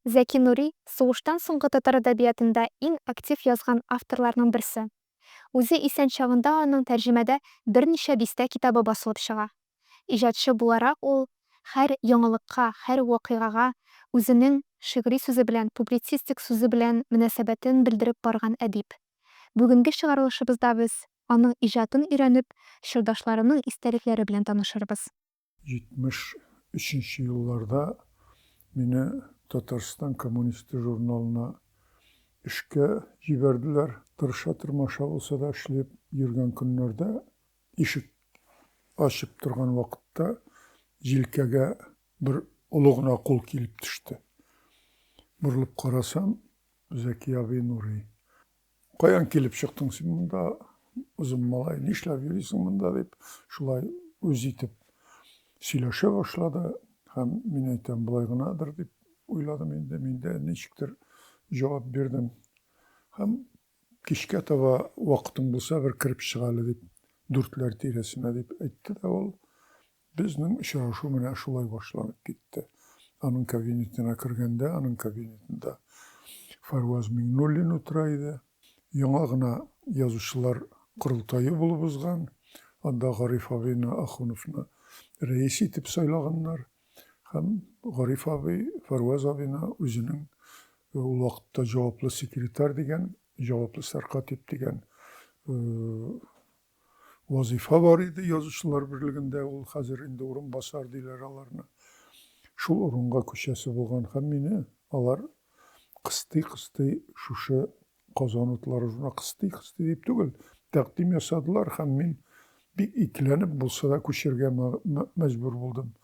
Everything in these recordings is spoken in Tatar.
Зәки Нури сугыштан соңгы татар әдәбиятында иң актив язган авторларның берсе. Үзе исән чагында аның тәрҗемәдә берничә дистә китабы басылып чыга. Иҗатчы буларак ул һәр яңалыкка, һәр вакыйгага үзенең шигъри сүзе белән, публицистик сүзе белән мөнәсәбәтен белдереп барган әдип. Бүгенге чыгарылышыбызда без аның иҗатын өйрәнеп, чордашларының истәлекләре белән танышырбыз. 73 yıllarda beni Tatarstan Komünisti jurnalına işe jiberdiler. Tırışa tırmaşa olsa da işleyip yürgen günlerde işik açıp durgan vakitte jilkege bir uluğuna kol kilip düştü. Burulup karasam Zeki abi Nuri. Kayan kilip çıktın sen bunda uzun malay ne işler yürüyorsun bunda deyip şulay özitip сөйләшә башлады һәм мин әйтәм болай гынадыр дип уйладым инде. Мин дә ничектер җавап бирдем. Һәм кичкә таба вакытың булса бер кирип чыга әле дип, дүртләр тирәсенә дип әйтте дә ул. Безнең очрашу менә шулай башланып китте. Аның кабинетына кергәндә, аның кабинетында Фарваз Миңнуллин утыра иде. Яңа гына язучылар курылтайы булып узган. Анда Гариф абыны, Ахуновны reis itip saylaганнар. Һәм Гариф абый Фарваз абыны үзенең ул вакытта җаваплы секретарь дигән, җаваплы сәркатип дигән вазифа бар иде язучылар берлегендә. Ул хәзер инде урынбасар диләр аларны. Шул урынга күчәсе булган һәм мине алар кыстый шушы Казан утларына кыстый дип түгел, тәкъдим ясадылар һәм мин бик икеләнеп булса да күчәргә мәҗбүр булдым.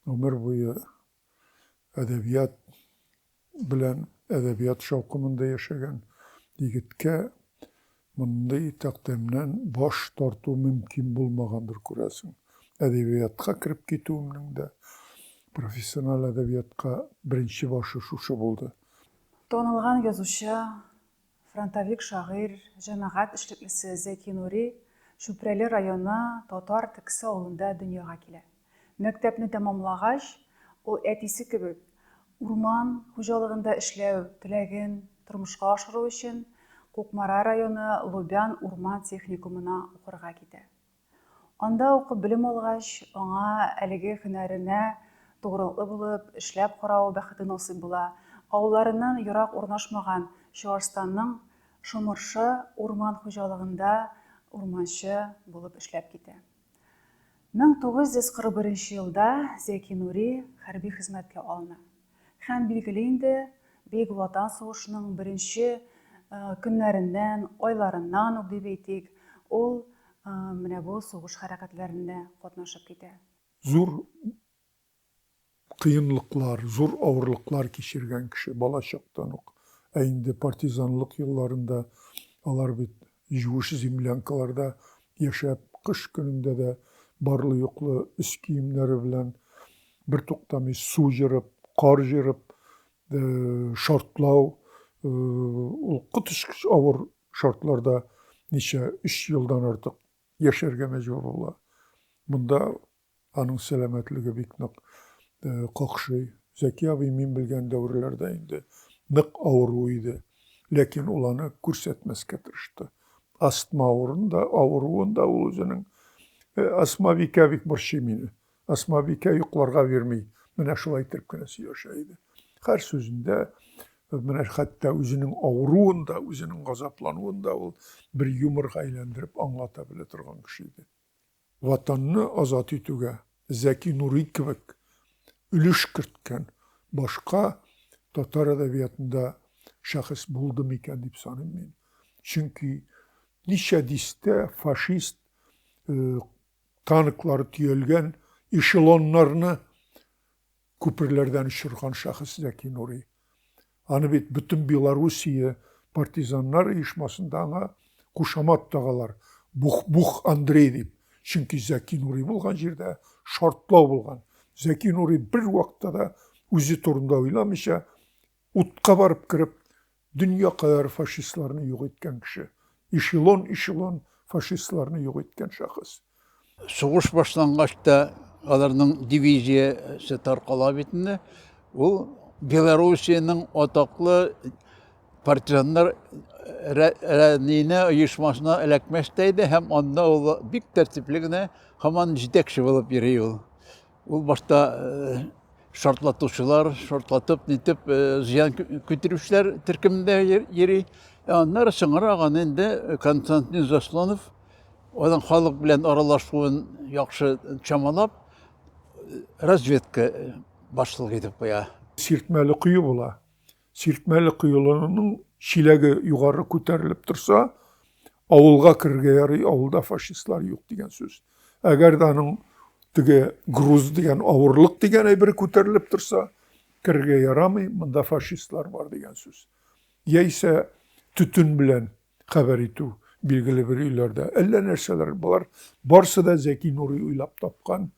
Ömür буе әдәбият белән, әдәбият шаукымында яшәгән егеткә мондый тәкъдимнән баш тарту мөмкин булмагандыр күрәсең. Әдәбиятка кирип китүемнең дә профессиональ әдәбиятка беренче башы шушы булды. Танылган язучы, фронтовик шагыйрь, җәмәгать эшлеклесе Зәки Нури Чүпрәле районы Татар Тексе авылында дөньяга килә. Мәктәпне тәмамлагач, ул әтисе кебек урман хуҗалыгында эшләү теләген тормышка ашыру өчен Кукмара районы Лубян урман техникумына укырга китә. Анда укып белем алгач, аңа әлеге һөнәренә тугрылыклы булып эшләп карау бәхете насыйп була. Авылларыннан ерак урнашмаган Чуашстанның Шымыршы урман хуҗалыгында урманчы булып эшләп китә. 1941 елда Зәки Нури хәрби хезмәткә алына. Һәм билгеле инде Бөек Ватан сугышының беренче көннәреннән, айларыннан ук дип әйтик, ул менә бу сугыш хәрәкәтләрендә катнашып китә. Зур кыенлыклар, зур авырлыклар кичергән кеше бала чактан ук. Ә инде партизанлык елларында алар бит юш землянкаларда яшәп, кыш көнендә дә барлы юклы үз киемнәре белән бер туктамый су җырып, кар җырып, шартлау, ул котыш авыр шартларда ничә 3 елдан артык яшәргә мәҗбүр була. Монда аның сәламәтлеге бик нык какшый. Зәки абый мин белгән дәврләрдә инде нык авыру иде, ләкин ул аны күрсәтмәскә тырышты. Астма авыруында ул үзенең Асма бикә бик борчый мине. Асма бикә йокларга бирми. Менә шулай итеп кенә сөйләшә иде. Һәр сүзендә менә хәтта үзенең авыруында, үзенең газаплануында ул бер юморга әйләндереп аңлата белә торган кеше иде. Ватанны азат итүгә Зәки Нури кебек өлеш керткән башка татар әдәбиятында шәхес булды микән дип саныйм мин. Чөнки ничә дистә фашист танклары төялгән эшелоннарны күперләрдән очырган шәхес Зәки Нури. Аны бит бөтен Белоруссия партизаннар оешмасында аңа кушамат тагалар. Бух Андрей дип. Чөнки Зәки Нури булган җирдә шартлау булган. Зәки Нури бер вакытта да үзе турында уйламыйча утка барып кирип, дөнья кадәр фашистларны юк иткән кеше. Эшелон фашистларны юк иткән шәхес. Сугыш башлангач та аларның дивизиясе таркала бит инде. Ул Белоруссияның отаклы партизаннар рәнине оешмасына эләкмәстәйді, һәм анда ул бик тәртипле генә һаман җитәкче булып йөри ул. Ул башта шартлатып, нитеп, зыян күтәрүчеләр төркемендә йөри. Аннары соңраган инде Константин Заслонов аның халык белән аралашуын яхшы чамалап, разведка башлык итеп куя. Сиртмәле кую була. Сиртмәле куюларының шиләге югары күтәрелеп торса, авылга кергә ярый, авылда фашистлар юк дигән сүз. Әгәр дә аның теге груз дигән авырлык дигән әйбер күтәрелеп торса, кергә ярамый, монда фашистлар бар дигән сүз. Яисә төтен белән хәбәр итү билгеле бер өйләрдә. Әллә нәрсәләр булар. Барсы да Зәки Нури уйлап тапкан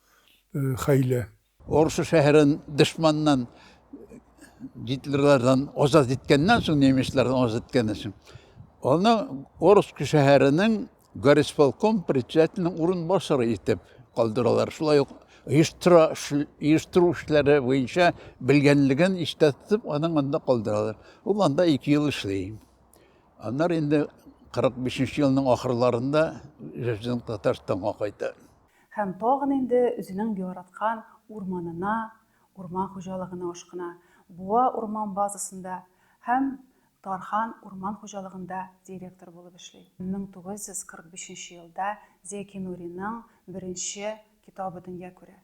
хәйлә. Орысы шәһәрен дошманнан, Гитлерлардан азат иткәннән соң, немецлардан азат иткәннән соң, аны Орск шәһәренең горисполком председателенең урынбасары итеп калдыралар. Шулай ук оештыру эшләре буенча белгәнлеген истә тотып, аның анда калдыралар. Ул анда 2 ел эшли. Аннары инде 45 елның ахырларында Татарстанга кайта. Һәм тагын инде үзенең яраткан урманына, урман хуҗалыгына ашкына. Буа урман базасында һәм Тархан урман хуҗалыгында директор булып эшли. 1945 елда Зәки Нуриның беренче китабы дөнья күрә.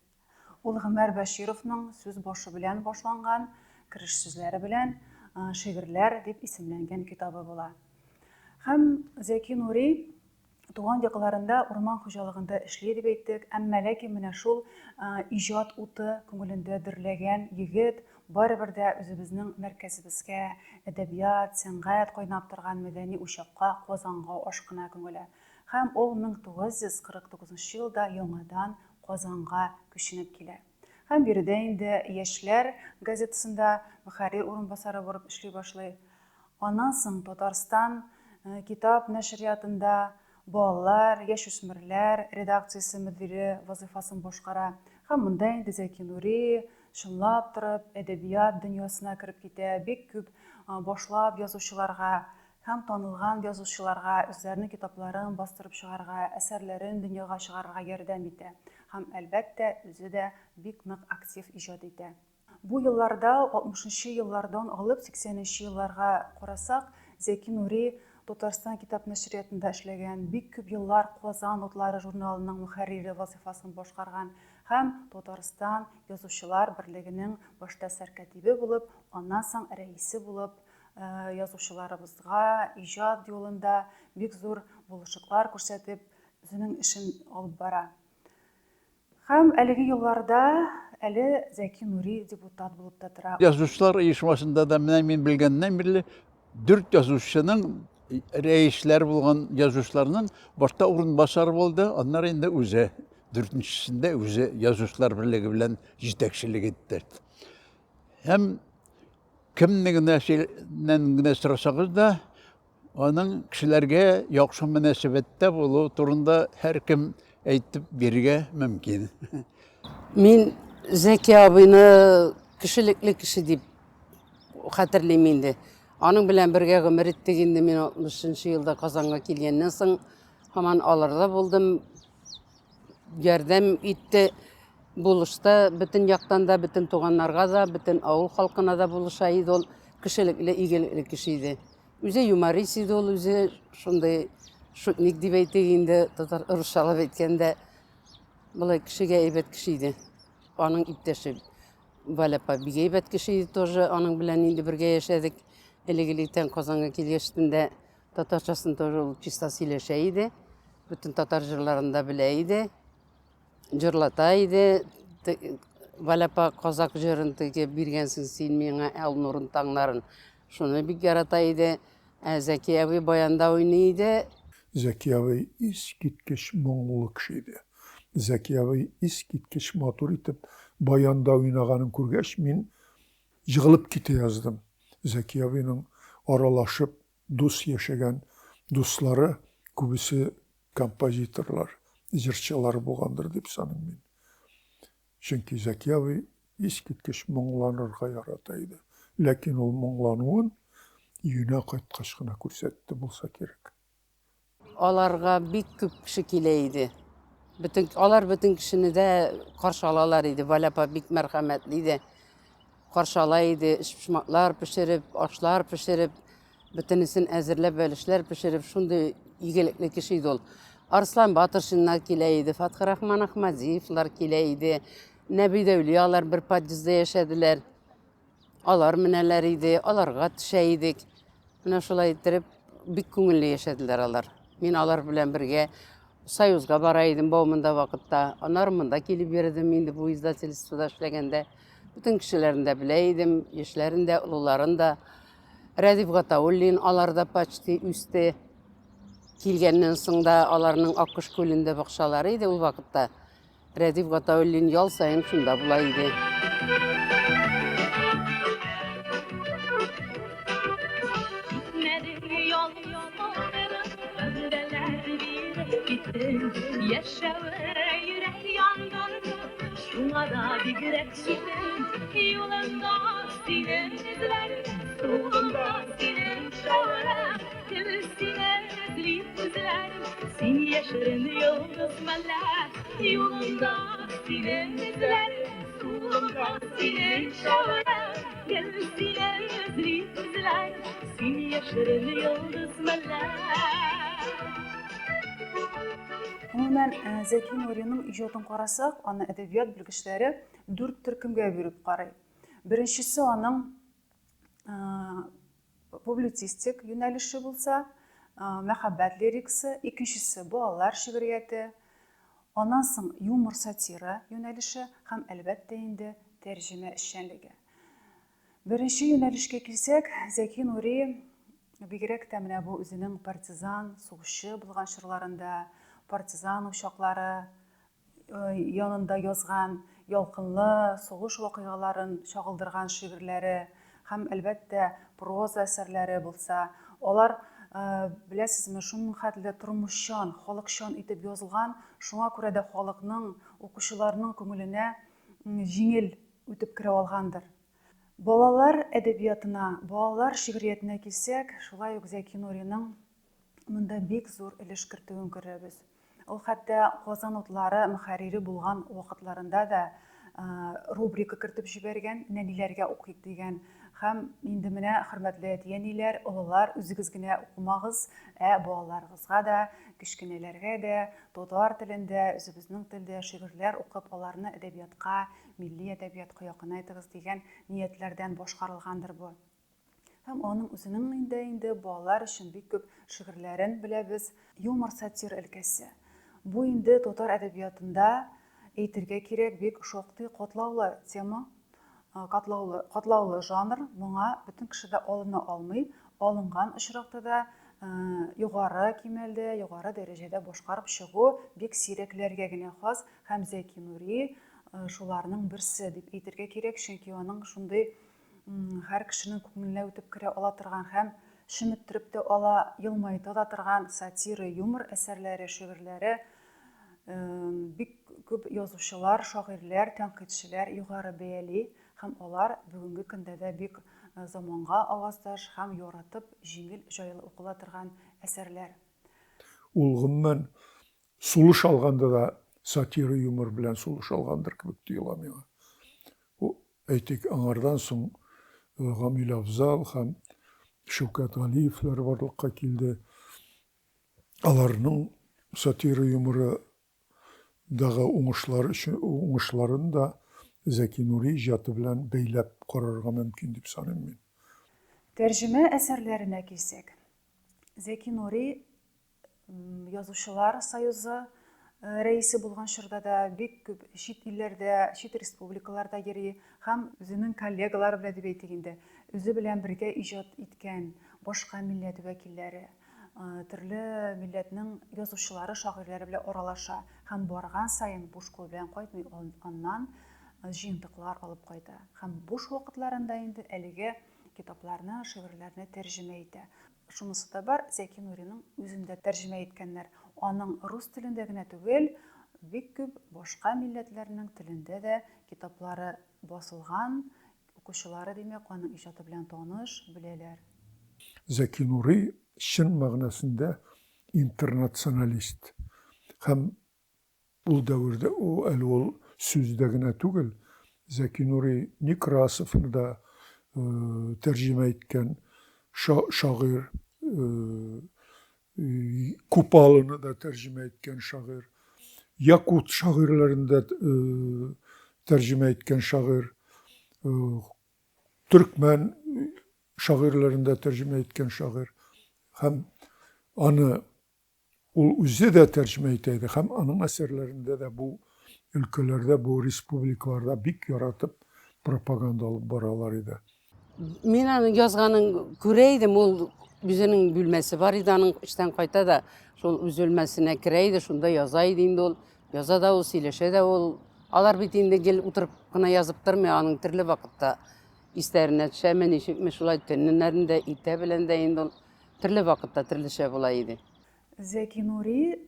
Ул Гомәр Бәшировның сүз башы белән башланган, киреш сүзләре белән шигырьләр дип исемләнгән китабы була. Һәм Зәки Нури туган якларында урман хуҗалыгында эшли дип әйттек, әмма ләкин менә шул иҗат уты күңелендә дөрләгән егет барыбер дә үзебезнең мәркәзебезгә, әдәбият, сәнгать кайнап торган мәдәни учакка, Казанга ашкына күңеле. Һәм ул 1949 елда яңадан Казанга күченеп килә. Һәм биредә инде Яшьләр газетасында мөхәррир урынбасары булып эшли башлый. Аннан соң Татарстан китап нәшриятында балалар, яшүсмерләр редакциясе мөдире вазифасын башкара. Һәм монда инде Зәки Нури шунлап торып әдәбият дөньясына кереп китә. Бик күп башлап язучыларга һәм танылган язучыларга үзләренең китапларын бастырып чыгарга, әсәрләрен дөньяга чыгарга ярдәм итә. Һәм әлбәттә үзе дә бик нык актив иҗат итә. Бу елларда 60-нчы еллардан алып 80-нчы елларга карасак, Зәки Нури Татарстан китап нәшриятында эшләгән, бик күп еллар Казан утлары журналының мөхәррире вазифасын башкарган һәм Татарстан язучылар берлегенең башта сәркәтибе булып, аннан соң рәисе булып, язучыларыбызга иҗат юлында бик зур булышыклар күрсәтеп, үзенең эшен алып бара. Һәм әлеге елларда әле Зәки Нури депутат булып та тора. Язучылар оешмасында да мин белгәннән бирле 4 язучының рәисләр булган язучыларның башта урынбасары булды, аннары инде үзе 4-нчесендә үзе язучылар берлеге белән җитәкчелек итте. Һәм кемнең генә сорасагыз да, аның кешеләргә яхшы мөнәсәбәттә булу турында һәркем әйтеп бирергә мөмкин. Мин Зәки абыйны кешелекле кеше дип хәтерлим инде. Аның белән бергә гомер иттек инде. Мин 60-нчы елда Казанга килгәннән соң һаман аларда булдым. Ярдәм итте, булышты, бөтен яктан да, бөтен туганнарга да, бөтен авыл халкына да булыша иде. Ул кешелекле, игелекле кеше иде. Үзе юморист иде, ул үзе шундый шутник дип әйтик инде, татар русчалап әйткәндә. Булай кешегә әйбәт кеше иде. Аның иптәше Валяпа бик әйбәт кеше иде тоже. Аның белән инде бергә яшәдек. Элегелектән Казанга килгәчтендә татарчасын тоже ул чиста сөйләшә иде. Бөтен татар җырларында белә иде. Җырлата иде. Валяпа казак җырын биргәнсең син миңа Әлнурын таңнарын. Шуны бик ярата иде. Зәки абый баянда уйный иде. Зәки абый искиткеч моңлы кеше иде. Зәки абый искиткеч матур итеп баянда уйнаганын күргәч, мин җыгылып китә яздым. Зәки абыйның аралашып дус яшәгән дуслары күбесе композиторлар, җырчылар булгандыр дип саныйм мин. Чөнки Зәки абый искиткеч моңланырга ярата иде. Ләкин ул моңлануын үйенә кайткач кына күрсәтте булса кирәк. Аларга бик күп кеше килә иде. Алар бөтен кешене дә каршы алалар иде. Валя апа бик мәрхәмәтле иде. Каршы ала иде, эш-пошмаклар пешереп, ашлар пешереп, бөтенесен әзерләп, бәлешләр пешереп, шундый игелекле кеше иде ул. Арслан Батыршиннар килә иде, Фатхырахман Ахмадиевлар килә иде, Нәби Дәүлиялар бер подъездда яшәделәр. Алар менәләр иде, аларга төшә идек. Менә шулай иттереп, бик күңелле яшәделәр алар. Мин алар белән бергә Союзга бара идем Бауманда вакытта. Аннары монда килеп йөрдем инде бу издательствода эшләгәндә. Бүтән кешеләрен дә белә идем, яшьләрен дә, олыларын да. Рәдиф Гатауллин аларда почти үсте. Килгәннән соң да аларның Аккош күлендә бакчалары иде ул вакытта. Рәдиф Гатауллин ял сайын шунда була иде. Yaşavır yürek yandırdı, şuna da bir grek sütüm, yolunda sinem izlerim, solunda sinem şavırım, sinem izleyip izlerim, sen yaşarın yıldız meller, yolunda sinem izlerim, solunda sinem şavırım, sinem izleyip izlerim, sen yaşarın yıldız meller. Umuman Zeki Nurining ijodini qarasak, аны әдәбият белгечләре 4 төркемгә биреп карый. Беренчесе аның публицистик юнәлеше булса, мәхәббәт лирикасы, икенчесе балалар шигърияте, аннан соң юмор сатира юнәлеше һәм әлбәттә инде тәрҗемә эшчәнлеге. Беренче юнәлешкә килсәк, Зәки Нури бигрәк тә менә бу үзенең партизан, сугышчы булган чорларында, партизан ушаклары янында язган ялкынлы сугыш вакыйгаларын чагылдырган шигырьләре һәм әлбәттә проза әсәрләре булса, алар беләсезме, шуның хәтле тормышчан, халыкчан итеп язылган, шуңа күрә дә халыкның, укучыларның күңеленә җиңел үтеп керә алгандыр. Балалар әдәбиятына, балалар шигъриятенә килсәк, шулай ук Зәки Нуриның монда бик зур өлеш кертүен күрәбез. Ул хәтта Казан утлары мөхәррире булган вакытларында да рубрика кертеп җибәргән, нәниләргә укыйк дигән. Һәм инде менә хөрмәтле әти-әниләр, олылар, үзегез генә укымагыз, балаларыгызга да, кечкенәләргә дә татар телендә, үзебезнең телдә шигырьләр укып, аларны әдәбиятка, милли әдәбиятка якынайтыгыз дигән ниятләрдән башкарылгандыр бу. Һәм аның үзенең инде балалар өчен бик күп шигырьләрен беләбез. Юмор сатир өлкәсе. Бу инде татар әдәбиятында әйтергә кирәк бик шактый катлаулы тема, катлаулы жанр. Моңа бөтен кеше дә алына алмый. Алынган очракта да югары кимәлдә, югары дәрәҗәдә башкарып чыгу бик сирәкләргә генә хас. Һәм Зәки Нури шуларның берсе дип әйтергә кирәк, чөнки аның шундый һәр кешенең күңеленә үтеп керә ала торган һәм шиметтереп тә ала, елмайта да торган сатира, юмор әсәрләре, шигырьләре бик күп язучылар, шагыйрьләр, тәнкыйтьчеләр югары бәяли һәм алар бүгенге көндә дә бик заманга аваздаш һәм яратып, җиңел, җайлы укыла торган әсәрләр. Ул гомумән сулыш алганда да сатира, юмор белән сулыш алгандыр кебек тоела миңа. Әйтик, аңардан соң Гамил Авзал һәм Шәүкәт Галиевләр барлыкка килде. Аларның сатира, юморы дагы уңышларын да Зәки Нури иҗаты белән бәйләп карарга мөмкин дип саныйм мин. Тәрҗемә әсәрләренә килсәк, Зәки Нури язучылар союзы рәисе булган чорда да бик күп чит илләрдә, чит республикаларда йөри һәм үзенең коллегалары белән дип әйтик инде, үзе белән бергә иҗат иткән башка милләт вәкилләре, төрле милләтнең язучылары, шагыйрьләре белән аралаша һәм барган саен буш кул белән кайтмый, аннан җыентыклар алып кайта. Һәм буш вакытларында инде әлеге китапларны, шигырьләрне тәрҗемә итә. Шунысы да бар, Зәки Нуриның үзендә тәрҗемә иткәннәр. Аның рус телендә генә түгел, бик күп башка милләтләрнең телендә дә китаплары басылган, укучылары демәк, аның иҗаты белән таныш, беләләр. Зәки Нури чын мәгънәсендә интернационалист. Һәм ул дәвердә әле ул сүздә генә түгел, Зәки Нури Некрасовны да тәрҗемә иткән шагыйрь, Купалыны да тәрҗемә иткән шагыйрь, Якут шагыйрьләрен дә тәрҗемә иткән шагыйрь, Төркмән шагыйрьләрен дә тәрҗемә иткән шагыйрь. Һәм аны ул үзе дә тәрҗемә итә иде, һәм аның әсәрләрендә дә бу өлкәләрдә, бу республикаларда бик яратып пропаганда алып баралар иде. Мин аның язганын күрә идем, ул үзенең бүлмәсе бар иде, аның эштән кайта да шул үз бүлмәсенә керә иде, шунда яза иде инде ул. Яза да ул, сөйләшә дә ул. Алар бит инде гел утырып кына язып тормый, аның төрле вакытта истәренә төшәме, ничекме шулай төннәрендә итә белән дә инде ул төрле вакытта төрлечә була иде. Зәки Нури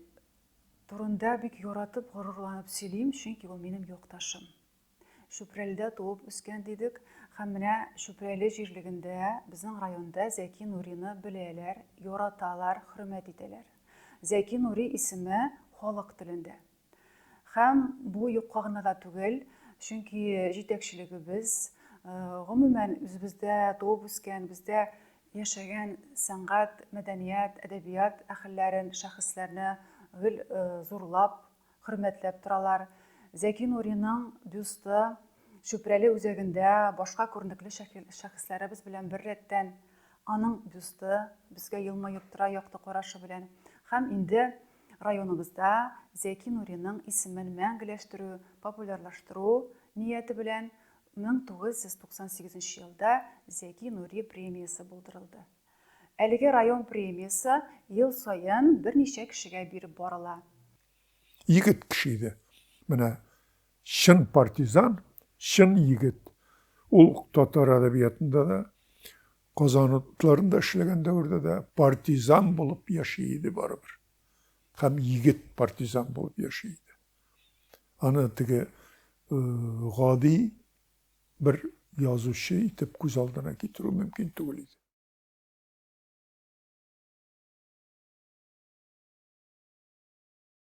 турында бик яратып, горурланып сөйлим, чөнки ул минем якташым. Чүпрәлдә туып үскән дидек, һәм менә Чүпрәле җирлегендә, безнең районда Зәки Нурины беләләр, яраталар, хөрмәт итәләр. Зәки Нури исеме халык телендә. Һәм бу юкка гына да түгел, чөнки җитәкчелегебез гомумән үзебездә туып үскән, бездә яшәгән сәнгать, мәдәният, әдәбият әһелләрен, шәхесләрне гел зурлап, хөрмәтләп торалар. Зәки Нуриның бюсты Чүпрәле үзәгендә башка күренекле шәхесләребез белән бер рәттән, аның бюсты безгә елмаеп тора якты карашы белән. Һәм инде районыбызда Зәки Нуриның исемен мәңгеләштерү, популярлаштыру нияте белән 1998 елда Зәки Нури премиясе булдырылды. Әлеге район премиясе ел саен берничә кешегә биреп барыла. Егет кеше иде. Менә чын партизан, чын егет. Ул татар әдәбиятында да, Казан утларында эшләгән дәвердә дә партизан булып яши иде барыбер. Һәм егет партизан булып яши иде. Аны теге гади бер язучы итеп күз алдына китерү мөмкин түгел иде.